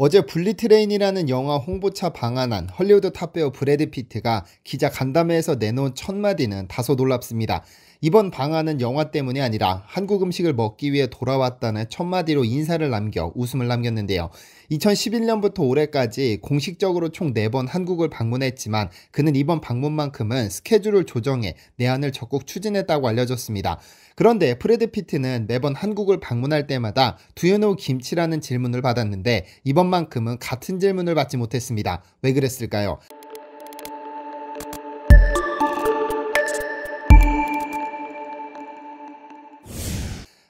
어제 블리트레인이라는 영화 홍보차 방한한 헐리우드 탑배우 브래드 피트가 기자 간담회에서 내놓은 첫 마디는 다소 놀랍습니다. 이번 방한은 영화 때문이 아니라 한국 음식을 먹기 위해 돌아왔다는 첫 마디로 인사를 남겨 웃음을 남겼는데요. 2011년부터 올해까지 공식적으로 총 4번 한국을 방문했지만 그는 이번 방문만큼은 스케줄을 조정해 내한을 적극 추진했다고 알려졌습니다. 그런데 브래드 피트는 매번 한국을 방문할 때마다 Do you know 김치라는 질문을 받았는데 이번만큼은 같은 질문을 받지 못했습니다. 왜 그랬을까요?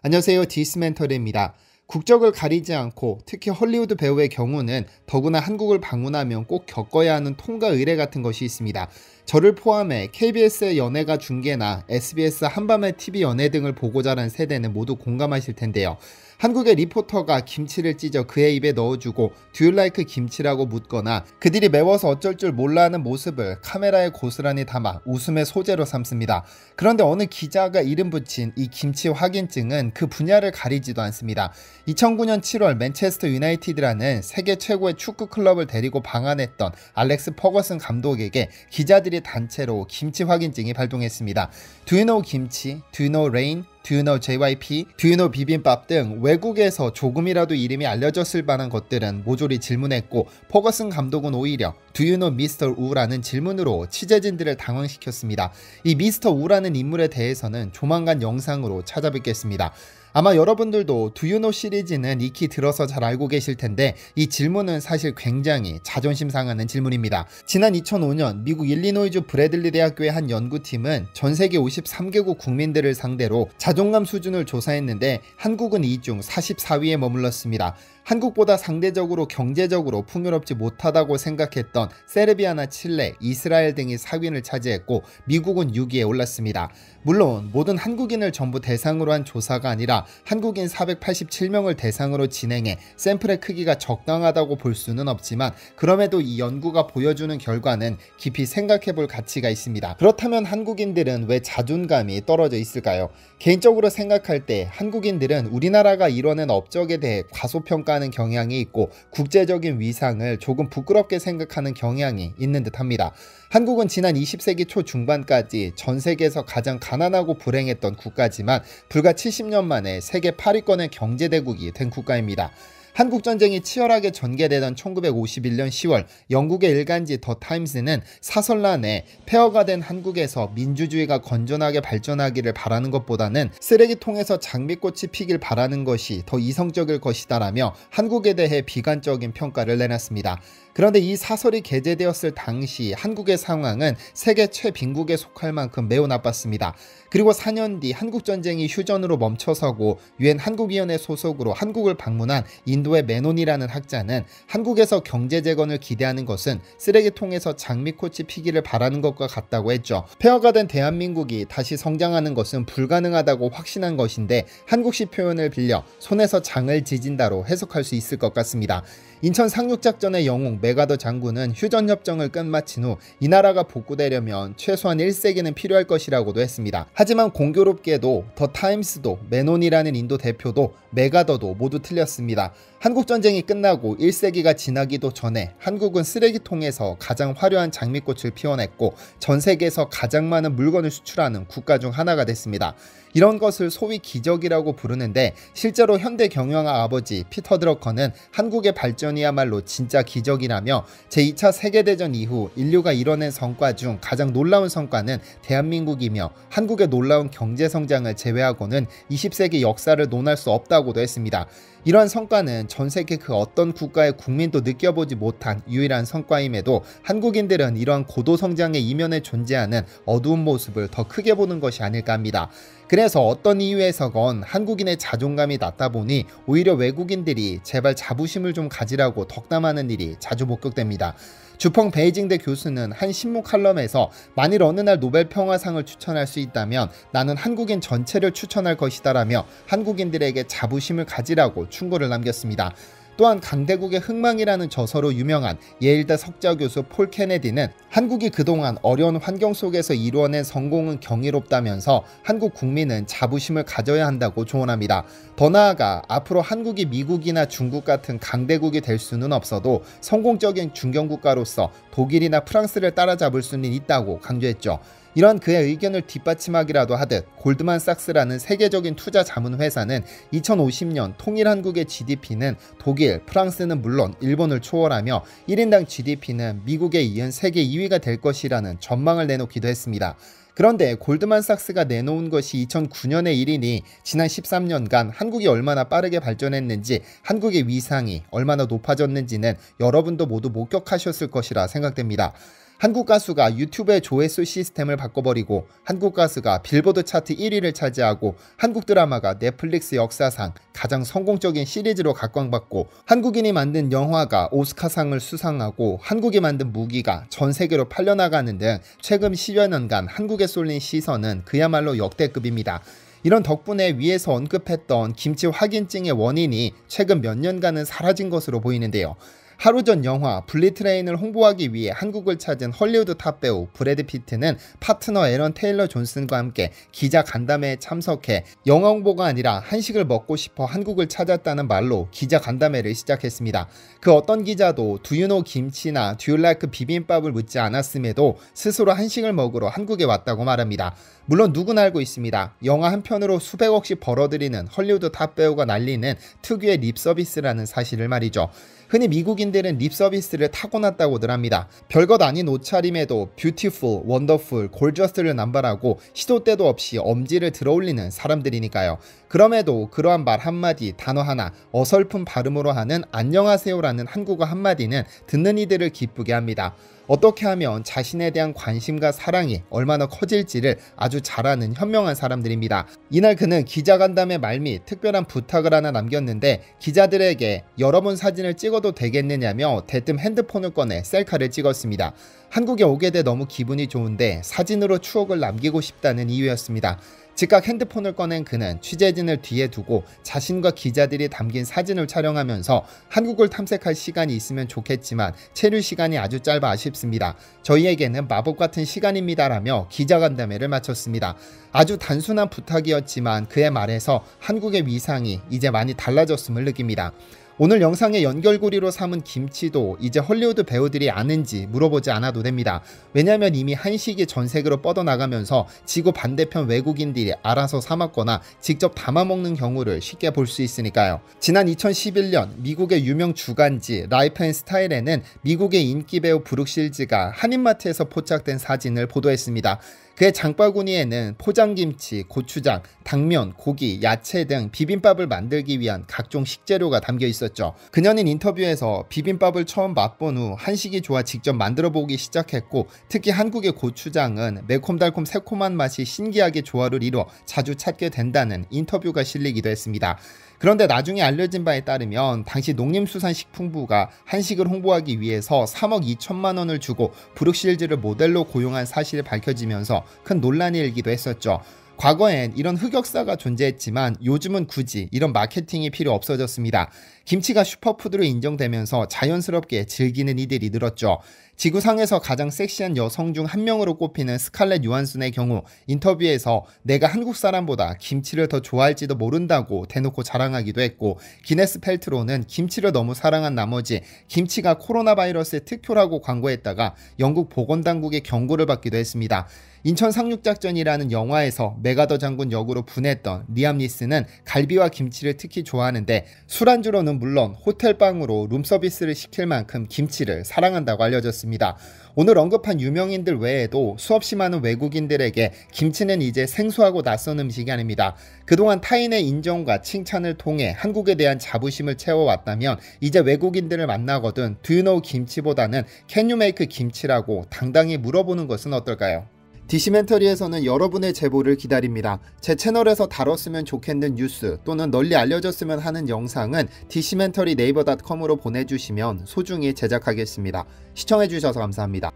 안녕하세요, 디스멘터리입니다. 국적을 가리지 않고 특히 헐리우드 배우의 경우는 더구나 한국을 방문하면 꼭 겪어야 하는 통과 의례 같은 것이 있습니다. 저를 포함해 KBS의 연예가 중계나 SBS 한밤의 TV 연예 등을 보고 자란 세대는 모두 공감하실 텐데요. 한국의 리포터가 김치를 찢어 그의 입에 넣어주고 Do you like 김치라고 묻거나 그들이 매워서 어쩔 줄 몰라 하는 모습을 카메라에 고스란히 담아 웃음의 소재로 삼습니다. 그런데 어느 기자가 이름 붙인 이 김치 확인증은 그 분야를 가리지도 않습니다. 2009년 7월 맨체스터 유나이티드라는 세계 최고의 축구 클럽을 데리고 방한했던 알렉스 퍼거슨 감독에게 기자들이 단체로 김치 확인증이 발동했습니다. Do you know 김치? Do you know rain? Do you know JYP? Do you know 비빔밥 등 외국에서 조금이라도 이름이 알려졌을 만한 것들은 모조리 질문했고 퍼거슨 감독은 오히려 Do you know Mr. U라는 질문으로 취재진들을 당황시켰습니다. 이 미스터 우라는 인물에 대해서는 조만간 영상으로 찾아뵙겠습니다. 아마 여러분들도 Do you know 시리즈는 익히 들어서 잘 알고 계실 텐데 이 질문은 사실 굉장히 자존심 상하는 질문입니다. 지난 2005년 미국 일리노이주 브래들리 대학교의 한 연구팀은 전 세계 53개국 국민들을 상대로 자존감 수준을 조사했는데 한국은 이 중 44위에 머물렀습니다. 한국보다 상대적으로 경제적으로 풍요롭지 못하다고 생각했던 세르비아나 칠레, 이스라엘 등이 상위를 차지했고 미국은 6위에 올랐습니다. 물론 모든 한국인을 전부 대상으로 한 조사가 아니라 한국인 487명을 대상으로 진행해 샘플의 크기가 적당하다고 볼 수는 없지만 그럼에도 이 연구가 보여주는 결과는 깊이 생각해 볼 가치가 있습니다. 그렇다면 한국인들은 왜 자존감이 떨어져 있을까요? 개인적으로 생각할 때 한국인들은 우리나라가 이뤄낸 업적에 대해 과소평가하는 경향이 있고 국제적인 위상을 조금 부끄럽게 생각하는 경향이 있는 듯합니다. 한국은 지난 20세기 초 중반까지 전 세계에서 가장 가난하고 불행했던 국가지만 불과 70년 만에 세계 8위권의 경제대국이 된 국가입니다. 한국전쟁이 치열하게 전개되던 1951년 10월 영국의 일간지 더 타임스는 사설란에 폐허가 된 한국에서 민주주의가 건전하게 발전하기를 바라는 것보다는 쓰레기통에서 장미꽃이 피길 바라는 것이 더 이성적일 것이다라며 한국에 대해 비관적인 평가를 내놨습니다. 그런데 이 사설이 게재되었을 당시 한국의 상황은 세계 최빈국에 속할 만큼 매우 나빴습니다. 그리고 4년 뒤 한국전쟁이 휴전으로 멈춰서고 유엔 한국위원회 소속으로 한국을 방문한 인도의 메논이라는 학자는 한국에서 경제재건을 기대하는 것은 쓰레기통에서 장미꽃이 피기를 바라는 것과 같다고 했죠. 폐허가 된 대한민국이 다시 성장하는 것은 불가능하다고 확신한 것인데 한국식 표현을 빌려 손에서 장을 지진다로 해석할 수 있을 것 같습니다. 인천 상륙작전의 영웅 메가더 장군은 휴전협정을 끝마친 후 이 나라가 복구되려면 최소한 1세기는 필요할 것이라고도 했습니다. 하지만 공교롭게도 더 타임스도 메논이라는 인도 대표도 메가더도 모두 틀렸습니다. 한국전쟁이 끝나고 1세기가 지나기도 전에 한국은 쓰레기통에서 가장 화려한 장미꽃을 피워냈고 전 세계에서 가장 많은 물건을 수출하는 국가 중 하나가 됐습니다. 이런 것을 소위 기적이라고 부르는데 실제로 현대 경영학 아버지 피터 드러커는 한국의 발전이야말로 진짜 기적이라며 제2차 세계대전 이후 인류가 이뤄낸 성과 중 가장 놀라운 성과는 대한민국이며 한국의 놀라운 경제성장을 제외하고는 20세기 역사를 논할 수 없다고도 했습니다. 이러한 성과는 전 세계 그 어떤 국가의 국민도 느껴보지 못한 유일한 성과임에도 한국인들은 이러한 고도성장의 이면에 존재하는 어두운 모습을 더 크게 보는 것이 아닐까 합니다. 그래서 어떤 이유에서건 한국인의 자존감이 낮다 보니 오히려 외국인들이 제발 자부심을 좀 가지라고 덕담하는 일이 자주 목격됩니다. 주펑 베이징대 교수는 한 신문 칼럼에서 만일 어느 날 노벨 평화상을 추천할 수 있다면 나는 한국인 전체를 추천할 것이다라며 한국인들에게 자부심을 가지라고 충고를 남겼습니다. 또한 강대국의 흥망이라는 저서로 유명한 예일대 석좌교수 폴 케네디는 한국이 그동안 어려운 환경 속에서 이루어낸 성공은 경이롭다면서 한국 국민은 자부심을 가져야 한다고 조언합니다. 더 나아가 앞으로 한국이 미국이나 중국 같은 강대국이 될 수는 없어도 성공적인 중견국가로서 독일이나 프랑스를 따라잡을 수는 있다고 강조했죠. 이런 그의 의견을 뒷받침하기라도 하듯 골드만삭스라는 세계적인 투자 자문 회사는 2050년 통일 한국의 GDP는 독일, 프랑스는 물론 일본을 초월하며 1인당 GDP는 미국에 이은 세계 2위가 될 것이라는 전망을 내놓기도 했습니다. 그런데 골드만삭스가 내놓은 것이 2009년의 일이니 지난 13년간 한국이 얼마나 빠르게 발전했는지, 한국의 위상이 얼마나 높아졌는지는 여러분도 모두 목격하셨을 것이라 생각됩니다. 한국 가수가 유튜브의 조회수 시스템을 바꿔버리고, 한국 가수가 빌보드 차트 1위를 차지하고, 한국 드라마가 넷플릭스 역사상 가장 성공적인 시리즈로 각광받고, 한국인이 만든 영화가 오스카상을 수상하고, 한국이 만든 무기가 전 세계로 팔려나가는 등 최근 10여 년간 한국에 쏠린 시선은 그야말로 역대급입니다. 이런 덕분에 위에서 언급했던 김치 확인증의 원인이 최근 몇 년간은 사라진 것으로 보이는데요. 하루 전 영화 블리트레인을 홍보하기 위해 한국을 찾은 헐리우드 탑배우 브래드 피트는 파트너 에런 테일러 존슨과 함께 기자 간담회에 참석해 영화 홍보가 아니라 한식을 먹고 싶어 한국을 찾았다는 말로 기자 간담회를 시작했습니다. 그 어떤 기자도 Do you know 김치나 Do you like 비빔밥을 묻지 않았음에도 스스로 한식을 먹으러 한국에 왔다고 말합니다. 물론 누구나 알고 있습니다. 영화 한 편으로 수백억씩 벌어들이는 헐리우드 탑배우가 날리는 특유의 립서비스라는 사실을 말이죠. 흔히 미국인들은 립서비스를 타고났다고들 합니다. 별것 아닌 옷차림에도 뷰티풀, 원더풀, 골저스를 남발하고 시도 때도 없이 엄지를 들어올리는 사람들이니까요. 그럼에도 그러한 말 한마디, 단어 하나, 어설픈 발음으로 하는 안녕하세요라는 한국어 한마디는 듣는 이들을 기쁘게 합니다. 어떻게 하면 자신에 대한 관심과 사랑이 얼마나 커질지를 아주 잘 아는 현명한 사람들입니다. 이날 그는 기자간담회 말미 특별한 부탁을 하나 남겼는데, 기자들에게 여러 번 사진을 찍어도 되겠느냐며 대뜸 핸드폰을 꺼내 셀카를 찍었습니다. 한국에 오게 돼 너무 기분이 좋은데 사진으로 추억을 남기고 싶다는 이유였습니다. 즉각 핸드폰을 꺼낸 그는 취재진을 뒤에 두고 자신과 기자들이 담긴 사진을 촬영하면서 한국을 탐색할 시간이 있으면 좋겠지만 체류 시간이 아주 짧아 아쉽습니다. 저희에게는 마법 같은 시간입니다라며 기자간담회를 마쳤습니다. 아주 단순한 부탁이었지만 그의 말에서 한국의 위상이 이제 많이 달라졌음을 느낍니다. 오늘 영상의 연결고리로 삼은 김치도 이제 헐리우드 배우들이 아는지 물어보지 않아도 됩니다. 왜냐하면 이미 한식이 전 세계로 뻗어나가면서 지구 반대편 외국인들이 알아서 사 먹거나 직접 담아 먹는 경우를 쉽게 볼 수 있으니까요. 지난 2011년 미국의 유명 주간지 라이프 앤 스타일에는 미국의 인기 배우 브룩 실즈가 한인마트에서 포착된 사진을 보도했습니다. 그의 장바구니에는 포장김치, 고추장, 당면, 고기, 야채 등 비빔밥을 만들기 위한 각종 식재료가 담겨 있었죠. 그녀는 인터뷰에서 비빔밥을 처음 맛본 후 한식이 좋아 직접 만들어보기 시작했고, 특히 한국의 고추장은 매콤달콤 새콤한 맛이 신기하게 조화를 이뤄 자주 찾게 된다는 인터뷰가 실리기도 했습니다. 그런데 나중에 알려진 바에 따르면 당시 농림수산식품부가 한식을 홍보하기 위해서 3억 2천만 원을 주고 브룩실즈를 모델로 고용한 사실이 밝혀지면서 큰 논란이 일기도 했었죠. 과거엔 이런 흑역사가 존재했지만 요즘은 굳이 이런 마케팅이 필요 없어졌습니다. 김치가 슈퍼푸드로 인정되면서 자연스럽게 즐기는 이들이 늘었죠. 지구상에서 가장 섹시한 여성 중 한 명으로 꼽히는 스칼렛 요한슨의 경우 인터뷰에서 내가 한국 사람보다 김치를 더 좋아할지도 모른다고 대놓고 자랑하기도 했고, 기네스 펠트로는 김치를 너무 사랑한 나머지 김치가 코로나 바이러스의 특효라고 광고했다가 영국 보건당국의 경고를 받기도 했습니다. 인천 상륙작전이라는 영화에서 메가더 장군 역으로 분했던 리암 니슨은 갈비와 김치를 특히 좋아하는데, 술안주로는 물론 호텔방으로 룸서비스를 시킬 만큼 김치를 사랑한다고 알려졌습니다. 오늘 언급한 유명인들 외에도 수없이 많은 외국인들에게 김치는 이제 생소하고 낯선 음식이 아닙니다. 그동안 타인의 인정과 칭찬을 통해 한국에 대한 자부심을 채워왔다면 이제 외국인들을 만나거든 Do you know 김치보다는 Can you make 김치라고 당당히 물어보는 것은 어떨까요? 디시멘터리에서는 여러분의 제보를 기다립니다. 제 채널에서 다뤘으면 좋겠는 뉴스 또는 널리 알려졌으면 하는 영상은 디시멘터리 네이버.com으로 보내주시면 소중히 제작하겠습니다. 시청해주셔서 감사합니다.